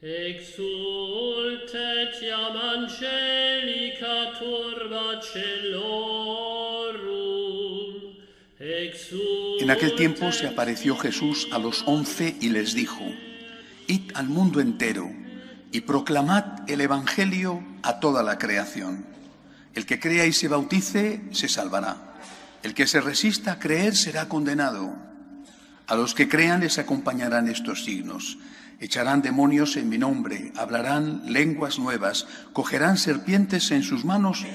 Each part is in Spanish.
Exultet iam angelica turba celorum. En aquel tiempo se apareció Jesús a los 11 y les dijo: Id al mundo entero y proclamad el Evangelio a toda la creación. El que crea y se bautice se salvará. El que se resista a creer será condenado. A los que crean les acompañarán estos signos: echarán demonios en mi nombre, hablarán lenguas nuevas, cogerán serpientes en sus manos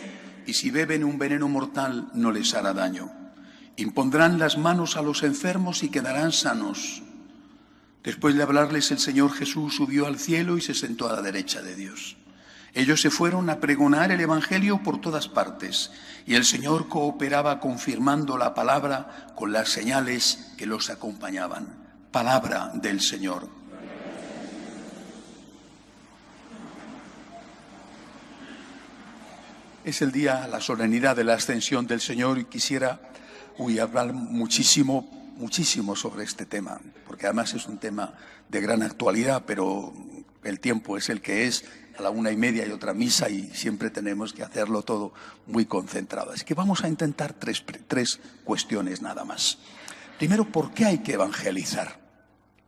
y si beben un veneno mortal no les hará daño. Impondrán las manos a los enfermos y quedarán sanos. Después de hablarles, el Señor Jesús subió al cielo y se sentó a la derecha de Dios. Ellos se fueron a pregonar el Evangelio por todas partes y el Señor cooperaba confirmando la palabra con las señales que los acompañaban. Palabra del Señor. Es el día, la solemnidad de la Ascensión del Señor y quisiera hablar muchísimo sobre este tema, porque además es un tema de gran actualidad, pero el tiempo es el que es. A la 1:30 hay otra misa y siempre tenemos que hacerlo todo muy concentrado. Así que vamos a intentar tres cuestiones nada más. Primero, ¿por qué hay que evangelizar?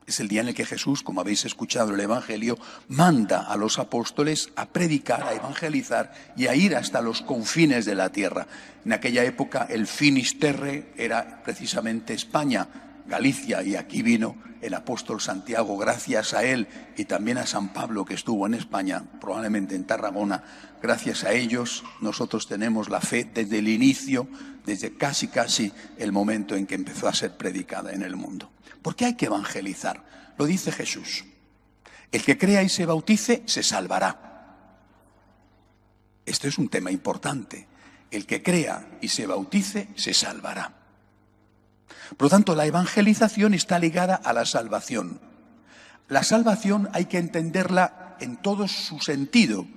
Es el día en el que Jesús, como habéis escuchado el Evangelio, manda a los apóstoles a predicar, a evangelizar y a ir hasta los confines de la tierra. En aquella época el finis terrae era precisamente España, Galicia, y aquí vino el apóstol Santiago, gracias a él y también a San Pablo, que estuvo en España, probablemente en Tarragona. Gracias a ellos nosotros tenemos la fe desde el inicio, desde casi el momento en que empezó a ser predicada en el mundo. ¿Por qué hay que evangelizar? Lo dice Jesús: el que crea y se bautice se salvará. Esto es un tema importante. El que crea y se bautice se salvará. Por lo tanto, la evangelización está ligada a la salvación. La salvación hay que entenderla en todo su sentido.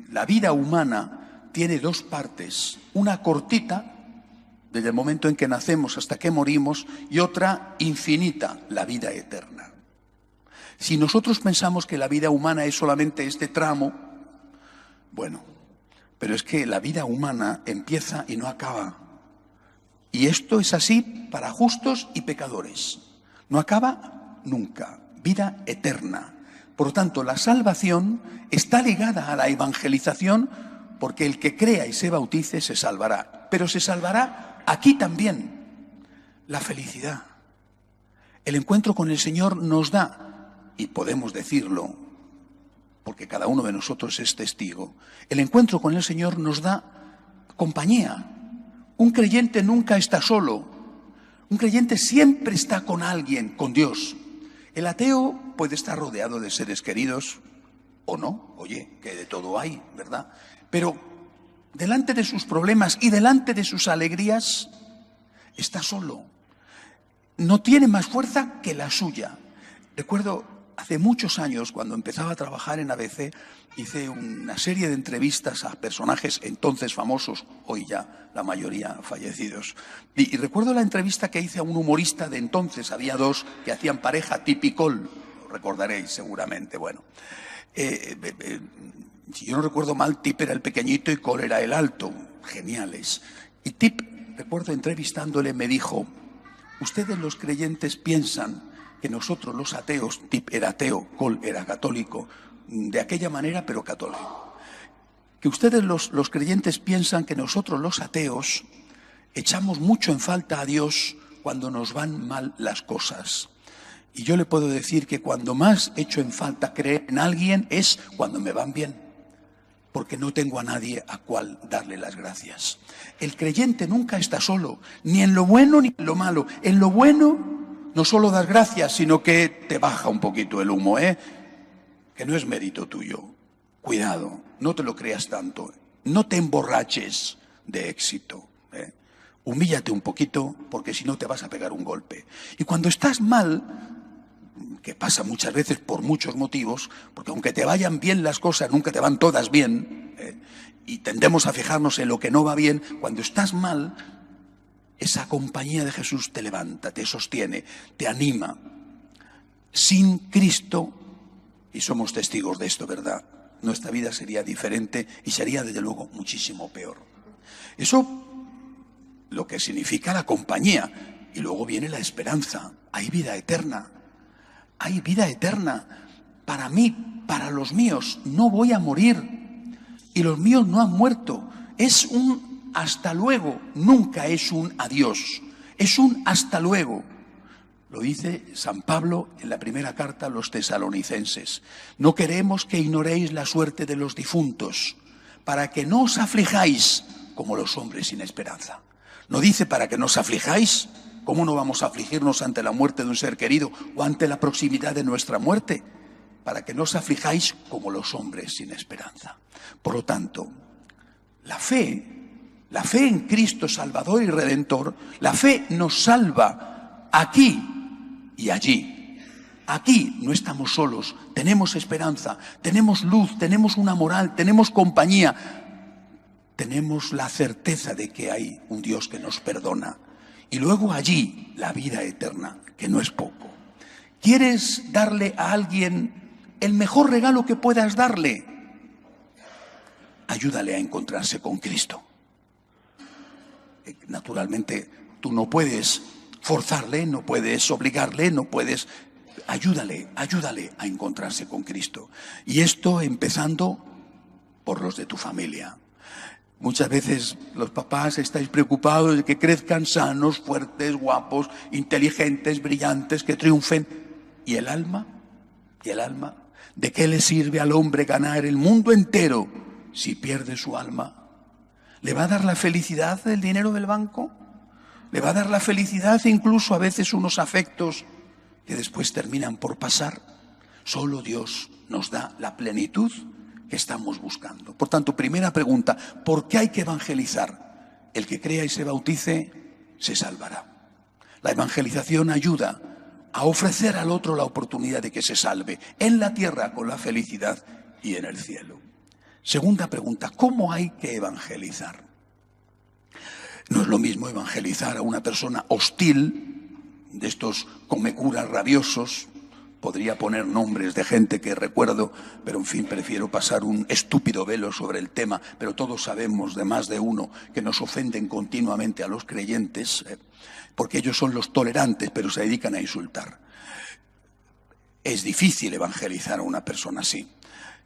La vida humana tiene dos partes: una cortita, desde el momento en que nacemos hasta que morimos, y otra infinita, la vida eterna. Si nosotros pensamos que la vida humana es solamente este tramo, bueno, pero es que la vida humana empieza y no acaba. Y esto es así para justos y pecadores. No acaba nunca. Vida eterna. Por lo tanto, la salvación está ligada a la evangelización, porque el que crea y se bautice se salvará. Pero se salvará aquí también. La felicidad. El encuentro con el Señor nos da, y podemos decirlo, porque cada uno de nosotros es testigo, el encuentro con el Señor nos da compañía. Un creyente nunca está solo. Un creyente siempre está con alguien, con Dios. El ateo puede estar rodeado de seres queridos o no. Oye, que de todo hay, ¿verdad? Pero delante de sus problemas y delante de sus alegrías está solo. No tiene más fuerza que la suya. Recuerdo hace muchos años, cuando empezaba a trabajar en ABC, hice una serie de entrevistas a personajes entonces famosos, hoy ya la mayoría fallecidos. Y recuerdo la entrevista que hice a un humorista de entonces. Había dos que hacían pareja, Tip y Cole, lo recordaréis seguramente. Bueno, si yo no recuerdo mal, Tip era el pequeñito y Cole era el alto. Geniales. Y Tip, recuerdo entrevistándole, me dijo: ustedes los creyentes piensan que nosotros los ateos, Tip era ateo, Cole era católico, de aquella manera pero católico, que ustedes los creyentes piensan que nosotros los ateos echamos mucho en falta a Dios cuando nos van mal las cosas. Y yo le puedo decir que cuando más echo en falta creer en alguien es cuando me van bien, porque no tengo a nadie a cual darle las gracias. El creyente nunca está solo, ni en lo bueno ni en lo malo. En lo bueno no solo das gracias, sino que te baja un poquito el humo, que no es mérito tuyo. Cuidado, no te lo creas tanto. No te emborraches de éxito. Humíllate un poquito, porque si no te vas a pegar un golpe. Y cuando estás mal, que pasa muchas veces por muchos motivos, porque aunque te vayan bien las cosas, nunca te van todas bien, y tendemos a fijarnos en lo que no va bien. Cuando estás mal, esa compañía de Jesús te levanta, te sostiene, te anima. Sin Cristo Y somos testigos de esto, ¿verdad? Nuestra vida sería diferente y sería desde luego muchísimo peor. Eso lo que significa la compañía. Y luego viene la esperanza. Hay vida eterna. Hay vida eterna. Para mí, para los míos, no voy a morir. Y los míos no han muerto. Es un hasta luego. Nunca es un adiós. Es un hasta luego. Lo dice San Pablo en la primera carta a los tesalonicenses. No queremos que ignoréis la suerte de los difuntos, para que no os aflijáis como los hombres sin esperanza. No dice para que no os aflijáis. ¿Cómo no vamos a afligirnos ante la muerte de un ser querido o ante la proximidad de nuestra muerte? Para que no os aflijáis como los hombres sin esperanza. Por lo tanto, la fe en Cristo Salvador y Redentor, la fe nos salva aquí y allí. Aquí no estamos solos, tenemos esperanza, tenemos luz, tenemos una moral, tenemos compañía, tenemos la certeza de que hay un Dios que nos perdona. Y luego allí la vida eterna, que no es poco. ¿Quieres darle a alguien el mejor regalo que puedas darle? Ayúdale a encontrarse con Cristo. Naturalmente, tú no puedes forzarle, no puedes obligarle, no puedes... Ayúdale a encontrarse con Cristo. Y esto empezando por los de tu familia. Muchas veces los papás estáis preocupados de que crezcan sanos, fuertes, guapos, inteligentes, brillantes, que triunfen. ¿Y el alma? ¿Y el alma? ¿De qué le sirve al hombre ganar el mundo entero si pierde su alma? ¿Le va a dar la felicidad el dinero del banco? ¿Le va a dar la felicidad incluso a veces unos afectos que después terminan por pasar? Solo Dios nos da la plenitud que estamos buscando. Por tanto, primera pregunta, ¿por qué hay que evangelizar? El que crea y se bautice se salvará. La evangelización ayuda a ofrecer al otro la oportunidad de que se salve en la tierra con la felicidad y en el cielo. Segunda pregunta, ¿cómo hay que evangelizar? No es lo mismo evangelizar a una persona hostil, de estos comecuras rabiosos. Podría poner nombres de gente que recuerdo, pero en fin, prefiero pasar un estúpido velo sobre el tema. Pero todos sabemos de más de uno que nos ofenden continuamente a los creyentes, porque ellos son los tolerantes, pero se dedican a insultar. Es difícil evangelizar a una persona así.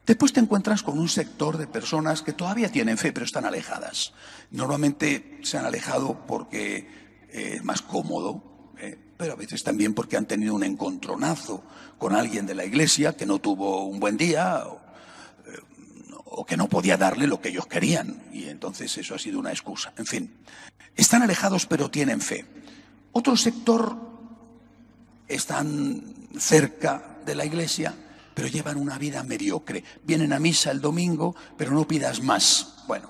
Después te encuentras con un sector de personas que todavía tienen fe, pero están alejadas. Normalmente se han alejado porque es más cómodo, pero a veces también porque han tenido un encontronazo con alguien de la iglesia que no tuvo un buen día o que no podía darle lo que ellos querían. Y entonces eso ha sido una excusa. En fin, están alejados pero tienen fe. Otro sector están cerca de la iglesia, pero llevan una vida mediocre. Vienen a misa el domingo, pero no pidas más. Bueno,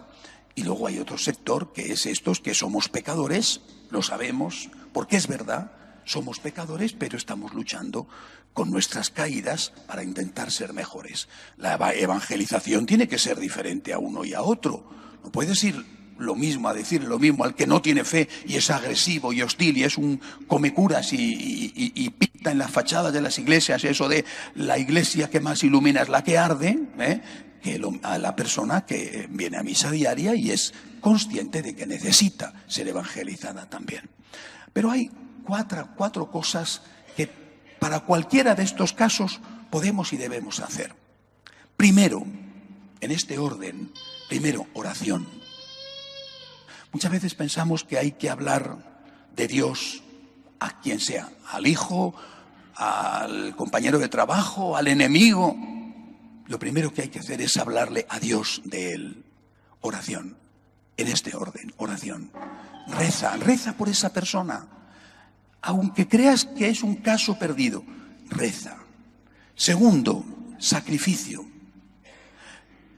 y luego hay otro sector que es estos que somos pecadores, lo sabemos, porque es verdad, somos pecadores, pero estamos luchando con nuestras caídas para intentar ser mejores. La evangelización tiene que ser diferente a uno y a otro. No puedes ir lo mismo a decir lo mismo al que no tiene fe y es agresivo y hostil y es un comecuras y pinta en las fachadas de las iglesias eso de la iglesia que más ilumina es la que arde, que a la persona que viene a misa diaria y es consciente de que necesita ser evangelizada también. Pero hay cuatro cosas que para cualquiera de estos casos podemos y debemos hacer. Primero, en este orden, oración. Muchas veces pensamos que hay que hablar de Dios a quien sea, al hijo, al compañero de trabajo, al enemigo. Lo primero que hay que hacer es hablarle a Dios de Él. Oración. En este orden, oración. Reza por esa persona. Aunque creas que es un caso perdido, reza. Segundo, sacrificio.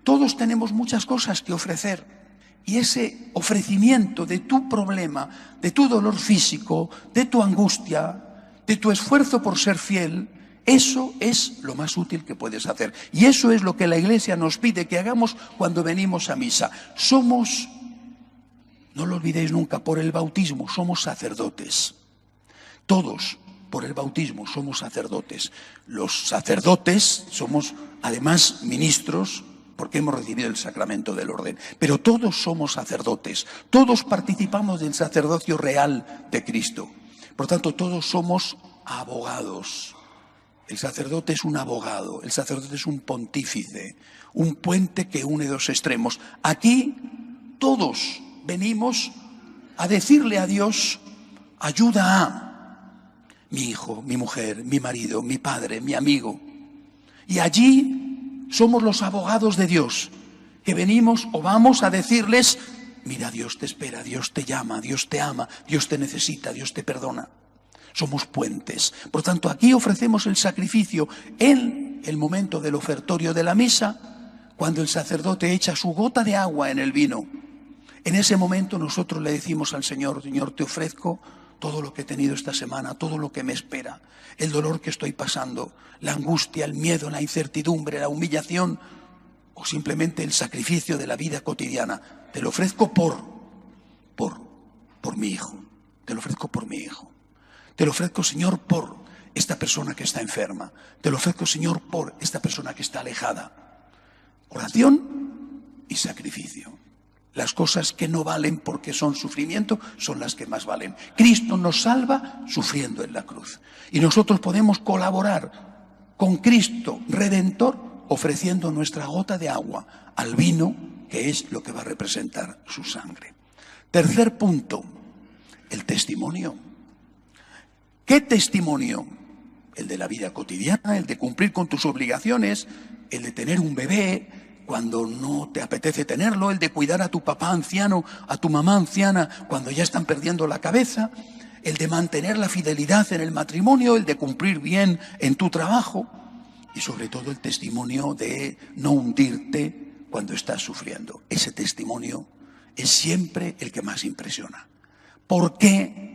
Todos tenemos muchas cosas que ofrecer. Y ese ofrecimiento de tu problema, de tu dolor físico, de tu angustia, de tu esfuerzo por ser fiel, eso es lo más útil que puedes hacer. Y eso es lo que la Iglesia nos pide que hagamos cuando venimos a misa. Somos, no lo olvidéis nunca, por el bautismo, somos sacerdotes. Todos, por el bautismo, somos sacerdotes. Los sacerdotes somos además ministros porque hemos recibido el sacramento del orden. Pero todos somos sacerdotes, todos participamos del sacerdocio real de Cristo. Por tanto, todos somos abogados. El sacerdote es un abogado, el sacerdote es un pontífice, un puente que une dos extremos. Aquí todos venimos a decirle a Dios: ayuda a mi hijo, mi mujer, mi marido, mi padre, mi amigo. Y allí somos los abogados de Dios, que venimos o vamos a decirles: mira, Dios te espera, Dios te llama, Dios te ama, Dios te necesita, Dios te perdona. Somos puentes. Por tanto, aquí ofrecemos el sacrificio en el momento del ofertorio de la misa, cuando el sacerdote echa su gota de agua en el vino. En ese momento nosotros le decimos al Señor: Señor, te ofrezco todo lo que he tenido esta semana, todo lo que me espera, el dolor que estoy pasando, la angustia, el miedo, la incertidumbre, la humillación o simplemente el sacrificio de la vida cotidiana. Te lo ofrezco por mi hijo. Te lo ofrezco por mi hijo. Te lo ofrezco, Señor, por esta persona que está enferma. Te lo ofrezco, Señor, por esta persona que está alejada. Oración y sacrificio. Las cosas que no valen porque son sufrimiento son las que más valen. Cristo nos salva sufriendo en la cruz. Y nosotros podemos colaborar con Cristo Redentor ofreciendo nuestra gota de agua al vino, que es lo que va a representar su sangre. Tercer punto, el testimonio. ¿Qué testimonio? El de la vida cotidiana, el de cumplir con tus obligaciones, el de tener un bebé cuando no te apetece tenerlo, el de cuidar a tu papá anciano, a tu mamá anciana cuando ya están perdiendo la cabeza, el de mantener la fidelidad en el matrimonio, el de cumplir bien en tu trabajo y sobre todo el testimonio de no hundirte cuando estás sufriendo. Ese testimonio es siempre el que más impresiona. ¿Por qué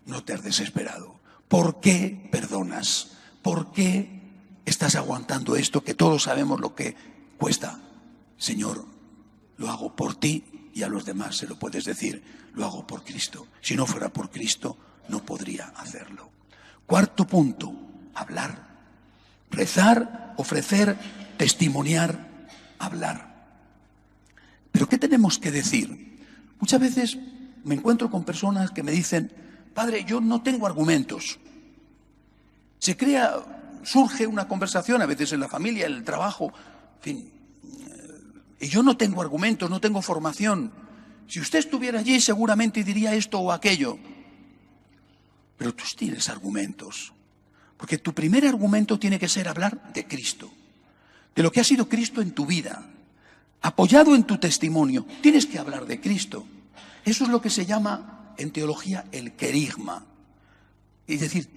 no te has desesperado? ¿Por qué perdonas? ¿Por qué estás aguantando esto que todos sabemos lo que cuesta? Señor, lo hago por ti, y a los demás se lo puedes decir: lo hago por Cristo. Si no fuera por Cristo, no podría hacerlo. Cuarto punto, hablar. Rezar, ofrecer, testimoniar, hablar. ¿Pero qué tenemos que decir? Muchas veces me encuentro con personas que me dicen: Padre, yo no tengo argumentos. Surge una conversación, a veces en la familia, en el trabajo, en fin, y yo no tengo argumentos, no tengo formación. Si usted estuviera allí seguramente diría esto o aquello. Pero tú tienes argumentos, porque tu primer argumento tiene que ser hablar de Cristo, de lo que ha sido Cristo en tu vida, apoyado en tu testimonio. Tienes que hablar de Cristo. Eso es lo que se llama en teología el querigma. Es decir,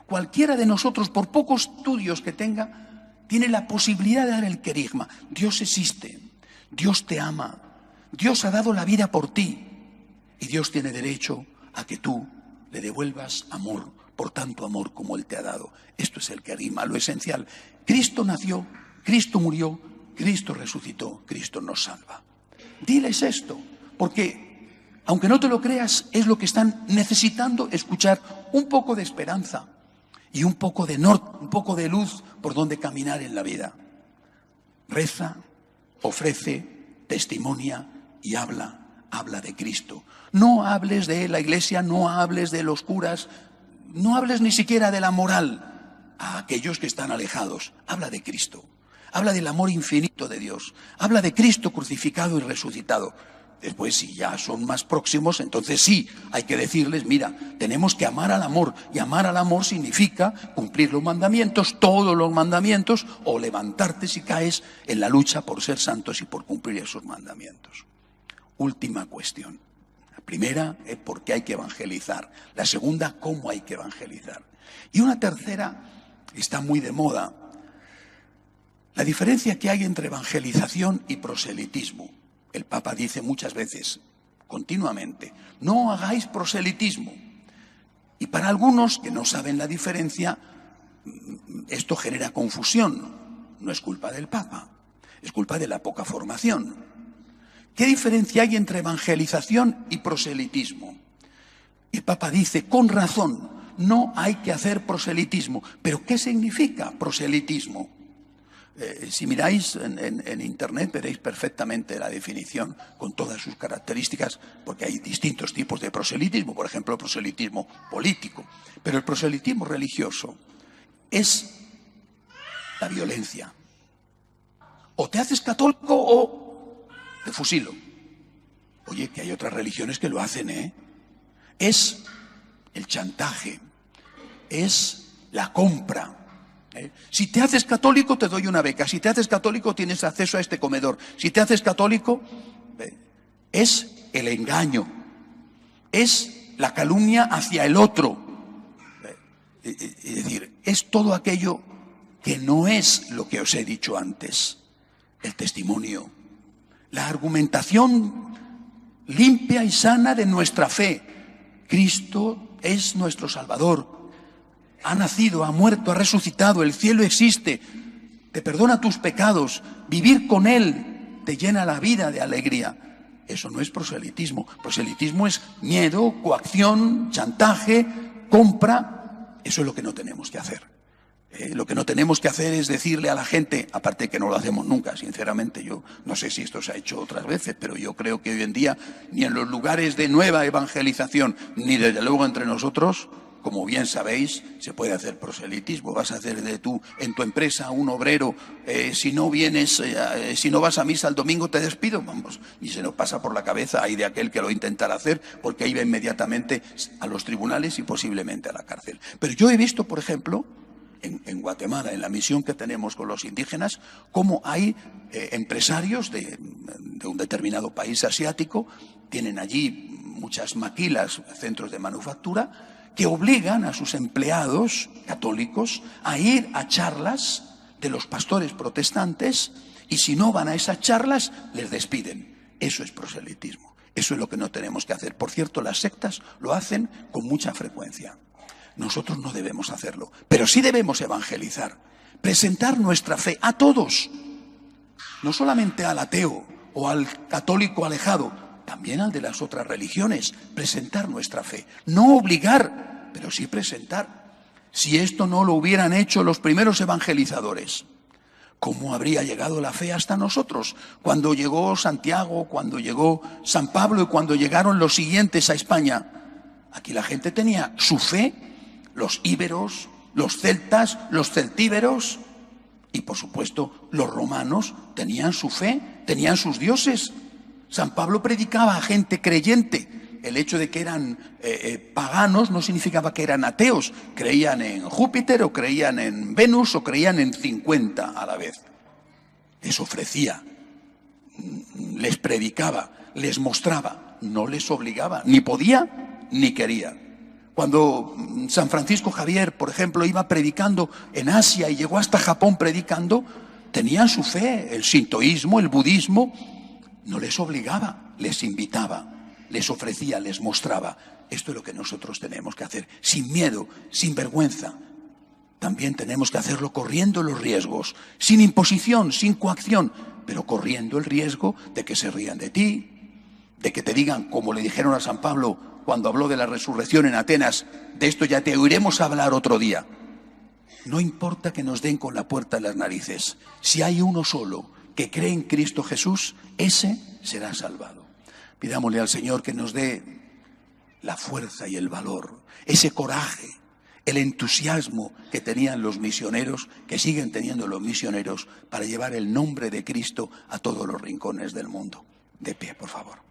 cualquiera de nosotros, por pocos estudios que tenga, tiene la posibilidad de dar el querigma. Dios existe, Dios te ama, Dios ha dado la vida por ti y Dios tiene derecho a que tú le devuelvas amor, por tanto amor como Él te ha dado. Esto es el querigma, lo esencial. Cristo nació, Cristo murió, Cristo resucitó, Cristo nos salva. Diles esto, porque aunque no te lo creas, es lo que están necesitando escuchar: un poco de esperanza y un poco de norte, un poco de luz por donde caminar en la vida. Reza, ofrece, testimonia y habla de Cristo. No hables de la iglesia, no hables de los curas, no hables ni siquiera de la moral a aquellos que están alejados. Habla de Cristo, habla del amor infinito de Dios, habla de Cristo crucificado y resucitado. Después, si ya son más próximos, entonces sí, hay que decirles: mira, tenemos que amar al amor. Y amar al amor significa cumplir los mandamientos, todos los mandamientos, o levantarte si caes en la lucha por ser santos y por cumplir esos mandamientos. Última cuestión. La primera es por qué hay que evangelizar. La segunda, cómo hay que evangelizar. Y una tercera está muy de moda: la diferencia que hay entre evangelización y proselitismo. El Papa dice muchas veces, continuamente: no hagáis proselitismo. Y para algunos que no saben la diferencia, esto genera confusión. No es culpa del Papa, es culpa de la poca formación. ¿Qué diferencia hay entre evangelización y proselitismo? El Papa dice, con razón: no hay que hacer proselitismo. ¿Pero qué significa proselitismo? Si miráis en Internet veréis perfectamente la definición con todas sus características, porque hay distintos tipos de proselitismo, por ejemplo, el proselitismo político. Pero el proselitismo religioso es la violencia. O te haces católico o te fusilo. Oye, que hay otras religiones que lo hacen, ¿eh? Es el chantaje, es la compra. Si te haces católico te doy una beca, si te haces católico tienes acceso a este comedor, si te haces católico es el engaño, es la calumnia hacia el otro, es decir, es todo aquello que no es lo que os he dicho antes, el testimonio, la argumentación limpia y sana de nuestra fe. Cristo es nuestro Salvador. Ha nacido, ha muerto, ha resucitado, el cielo existe, te perdona tus pecados, vivir con Él te llena la vida de alegría. Eso no es proselitismo. Proselitismo es miedo, coacción, chantaje, compra. Eso es lo que no tenemos que hacer. Lo que no tenemos que hacer es decirle a la gente, aparte que no lo hacemos nunca, sinceramente, yo no sé si esto se ha hecho otras veces, pero yo creo que hoy en día, ni en los lugares de nueva evangelización, ni desde luego entre nosotros, como bien sabéis, se puede hacer proselitismo. Vas a hacer en tu empresa un obrero, si no vienes, si no vas a misa el domingo te despido, vamos, y se nos pasa por la cabeza ahí de aquel que lo intentará hacer, porque ahí va inmediatamente a los tribunales y posiblemente a la cárcel. Pero yo he visto, por ejemplo, en Guatemala, en la misión que tenemos con los indígenas, cómo hay empresarios de un determinado país asiático, tienen allí muchas maquilas, centros de manufactura, que obligan a sus empleados católicos a ir a charlas de los pastores protestantes y si no van a esas charlas les despiden. Eso es proselitismo. Eso es lo que no tenemos que hacer. Por cierto, las sectas lo hacen con mucha frecuencia. Nosotros no debemos hacerlo, pero sí debemos evangelizar, presentar nuestra fe a todos, no solamente al ateo o al católico alejado, también al de las otras religiones, presentar nuestra fe, no obligar, pero sí presentar. Si esto no lo hubieran hecho los primeros evangelizadores, ¿cómo habría llegado la fe hasta nosotros? Cuando llegó Santiago, cuando llegó San Pablo y cuando llegaron los siguientes a España, aquí la gente tenía su fe, los íberos, los celtas, los celtíberos y por supuesto los romanos tenían su fe, tenían sus dioses. San Pablo predicaba a gente creyente. El hecho de que eran paganos no significaba que eran ateos. Creían en Júpiter o creían en Venus o creían en 50 a la vez. Les ofrecía, les predicaba, les mostraba, no les obligaba, ni podía ni quería. Cuando San Francisco Javier, por ejemplo, iba predicando en Asia y llegó hasta Japón predicando, tenían su fe, el sintoísmo, el budismo. No les obligaba, les invitaba, les ofrecía, les mostraba. Esto es lo que nosotros tenemos que hacer, sin miedo, sin vergüenza. También tenemos que hacerlo corriendo los riesgos, sin imposición, sin coacción, pero corriendo el riesgo de que se rían de ti, de que te digan, como le dijeron a San Pablo cuando habló de la resurrección en Atenas, de esto ya te oiremos hablar otro día. No importa que nos den con la puerta en las narices, si hay uno solo que cree en Cristo Jesús, ese será salvado. Pidámosle al Señor que nos dé la fuerza y el valor, ese coraje, el entusiasmo que tenían los misioneros, que siguen teniendo los misioneros, para llevar el nombre de Cristo a todos los rincones del mundo. De pie, por favor.